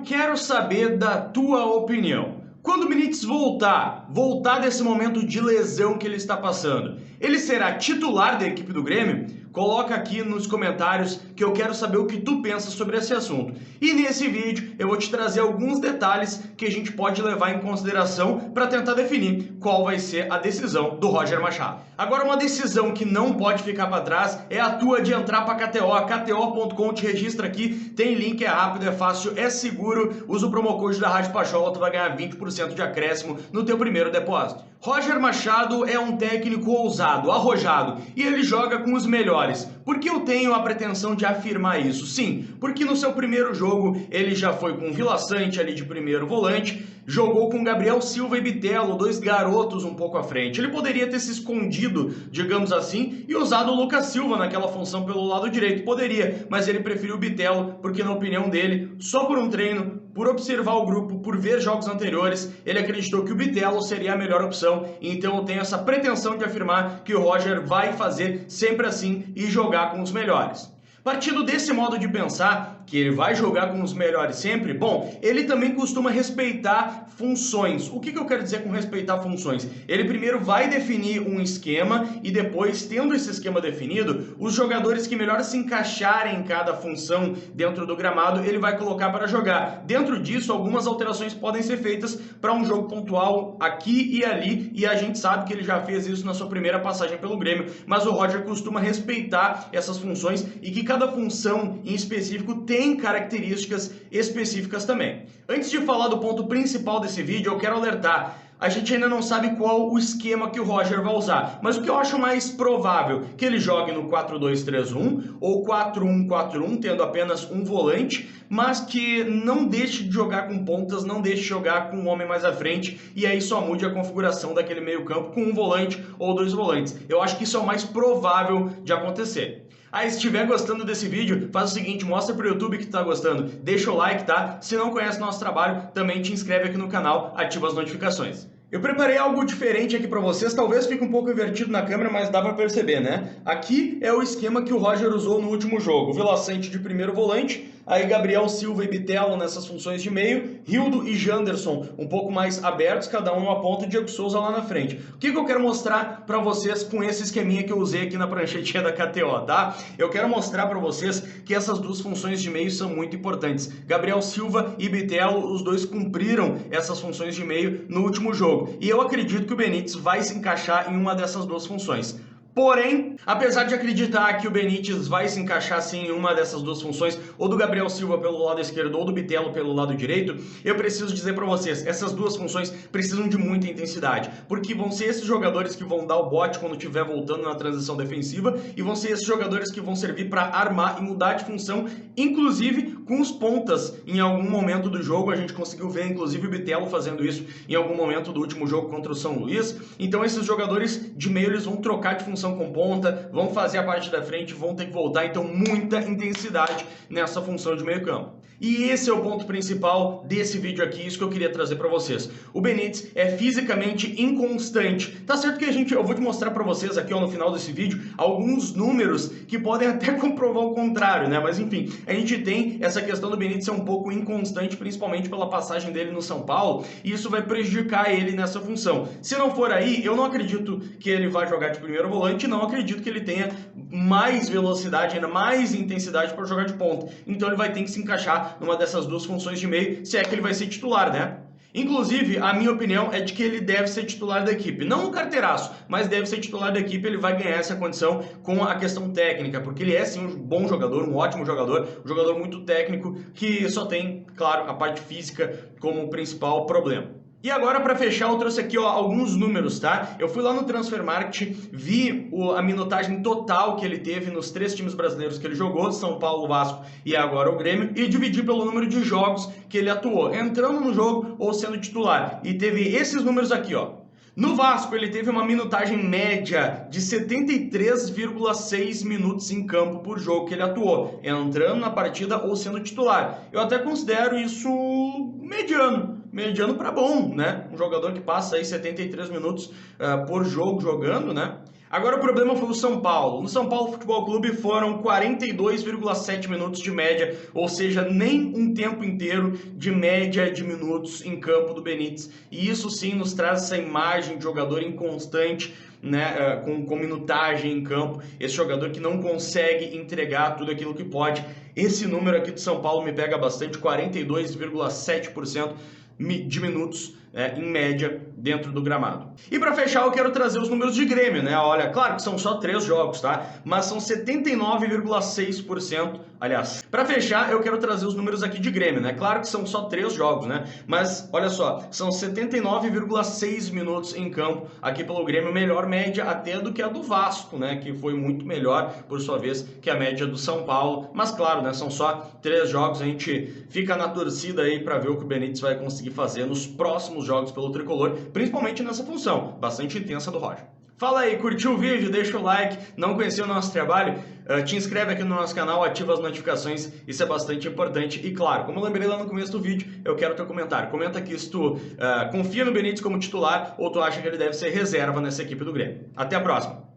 quero saber da tua opinião. Quando o Benítez voltar desse momento de lesão que ele está passando, ele será titular da equipe do Grêmio? Coloca aqui nos comentários que eu quero saber o que tu pensa sobre esse assunto. E nesse vídeo eu vou te trazer alguns detalhes que a gente pode levar em consideração para tentar definir qual vai ser a decisão do Roger Machado. Agora, uma decisão que não pode ficar para trás é a tua de entrar para a KTO. KTO.com, te registra aqui, tem link, é rápido, é fácil, é seguro. Usa o promo code da Rádio Pachola, tu vai ganhar 20% de acréscimo no teu primeiro depósito. Roger Machado é um técnico ousado, arrojado, e ele joga com os melhores. Por que eu tenho a pretensão de afirmar isso? Sim, porque no seu primeiro jogo ele já foi com o Vila Sante ali de primeiro volante, jogou com Gabriel Silva e Bitelo, dois garotos um pouco à frente. Ele poderia ter se escondido, digamos assim, e usado o Lucas Silva naquela função pelo lado direito. Poderia, mas ele preferiu o Bitelo porque, na opinião dele, só por um treino, por observar o grupo, por ver jogos anteriores, ele acreditou que o Bitelo seria a melhor opção. Então eu tenho essa pretensão de afirmar que o Roger vai fazer sempre assim e jogar com os melhores. Partindo desse modo de pensar, que ele vai jogar com os melhores sempre, bom, ele também costuma respeitar funções. O que eu quero dizer com respeitar funções? Ele primeiro vai definir um esquema e depois, tendo esse esquema definido, os jogadores que melhor se encaixarem em cada função dentro do gramado, ele vai colocar para jogar. Dentro disso, algumas alterações podem ser feitas para um jogo pontual aqui e ali, e a gente sabe que ele já fez isso na sua primeira passagem pelo Grêmio, mas o Roger costuma respeitar essas funções e que cada função em específico tem características específicas também. Antes de falar do ponto principal desse vídeo, eu quero alertar. A gente ainda não sabe qual o esquema que o Roger vai usar, mas o que eu acho mais provável que ele jogue no 4-2-3-1 ou 4-1-4-1, tendo apenas um volante, mas que não deixe de jogar com pontas, não deixe de jogar com um homem mais à frente e aí só mude a configuração daquele meio-campo com um volante ou dois volantes. Eu acho que isso é o mais provável de acontecer. Se estiver gostando desse vídeo, faz o seguinte, mostra pro YouTube que tu tá gostando, deixa o like, tá? Se não conhece nosso trabalho, também te inscreve aqui no canal, ativa as notificações. Eu preparei algo diferente aqui para vocês, talvez fique um pouco invertido na câmera, mas dá para perceber, né? Aqui é o esquema que o Roger usou no último jogo. Vila Sante de primeiro volante, aí Gabriel Silva e Bitelo nessas funções de meio, Rildo e Janderson um pouco mais abertos, cada um numa ponta, e Diego Souza lá na frente. O que eu quero mostrar para vocês com esse esqueminha que eu usei aqui na pranchetinha da KTO, tá? Eu quero mostrar para vocês que essas duas funções de meio são muito importantes. Gabriel Silva e Bitelo, os dois cumpriram essas funções de meio no último jogo. E eu acredito que o Benítez vai se encaixar em uma dessas duas funções. Porém, apesar de acreditar que o Benítez vai se encaixar sim em uma dessas duas funções, ou do Gabriel Silva pelo lado esquerdo ou do Bitelo pelo lado direito, eu preciso dizer para vocês, essas duas funções precisam de muita intensidade, porque vão ser esses jogadores que vão dar o bote quando estiver voltando na transição defensiva, e vão ser esses jogadores que vão servir para armar e mudar de função, inclusive com os pontas. Em algum momento do jogo, a gente conseguiu ver inclusive o Bitelo fazendo isso em algum momento do último jogo contra o São Luís. Então esses jogadores de meio, eles vão trocar de função com ponta, vão fazer a parte da frente, vão ter que voltar, então muita intensidade nessa função de meio campo. E esse é o ponto principal desse vídeo aqui, isso que eu queria trazer para vocês. O Benítez é fisicamente inconstante. Tá certo que eu vou te mostrar para vocês aqui no final desse vídeo alguns números que podem até comprovar o contrário, né? Mas enfim, a gente tem essa questão do Benítez ser um pouco inconstante, principalmente pela passagem dele no São Paulo, e isso vai prejudicar ele nessa função. Se não for aí, eu não acredito que ele vai jogar de primeiro volante, não acredito que ele tenha mais velocidade, ainda mais intensidade para jogar de ponta. Então ele vai ter que se encaixar numa dessas duas funções de meio, se é que ele vai ser titular, né? Inclusive, a minha opinião é de que ele deve ser titular da equipe. Não um carteiraço, mas deve ser titular da equipe. Ele vai ganhar essa condição com a questão técnica, porque ele é sim um bom jogador, um ótimo jogador, um jogador muito técnico, que só tem, claro, a parte física como principal problema. E agora, para fechar, eu trouxe aqui alguns números, tá? Eu fui lá no Transfermarkt, vi a minutagem total que ele teve nos 3 times brasileiros que ele jogou, São Paulo, Vasco e agora o Grêmio, e dividi pelo número de jogos que ele atuou, entrando no jogo ou sendo titular. E teve esses números aqui, ó. No Vasco, ele teve uma minutagem média de 73,6 minutos em campo por jogo que ele atuou, entrando na partida ou sendo titular. Eu até considero isso mediano para bom, né? Um jogador que passa aí 73 minutos por jogo jogando, né? Agora o problema foi o São Paulo. No São Paulo Futebol Clube foram 42,7 minutos de média, ou seja, nem um tempo inteiro de média de minutos em campo do Benítez. E isso sim nos traz essa imagem de jogador inconstante, né, com minutagem em campo, esse jogador que não consegue entregar tudo aquilo que pode. Esse número aqui do São Paulo me pega bastante, 42,7% de minutos em média dentro do gramado. E para fechar eu quero trazer os números de Grêmio, né? Olha, claro que são só 3 jogos, tá? Mas são 79,6%. Aliás, para fechar eu quero trazer os números aqui de Grêmio, né? Claro que são só 3 jogos, né? Mas olha só, são 79,6 minutos em campo aqui pelo Grêmio, melhor média até do que a do Vasco, né? Que foi muito melhor, por sua vez, que a média do São Paulo. Mas claro, né? São só 3 jogos, a gente fica na torcida aí para ver o que o Benítez vai conseguir fazer nos próximos jogos pelo Tricolor, principalmente nessa função bastante intensa do Roger. Fala aí, curtiu o vídeo? Deixa o like, não conheceu o nosso trabalho? Te inscreve aqui no nosso canal, ativa as notificações, isso é bastante importante. E claro, como eu lembrei lá no começo do vídeo, eu quero teu comentário. Comenta aqui se tu confia no Benítez como titular ou tu acha que ele deve ser reserva nessa equipe do Grêmio. Até a próxima!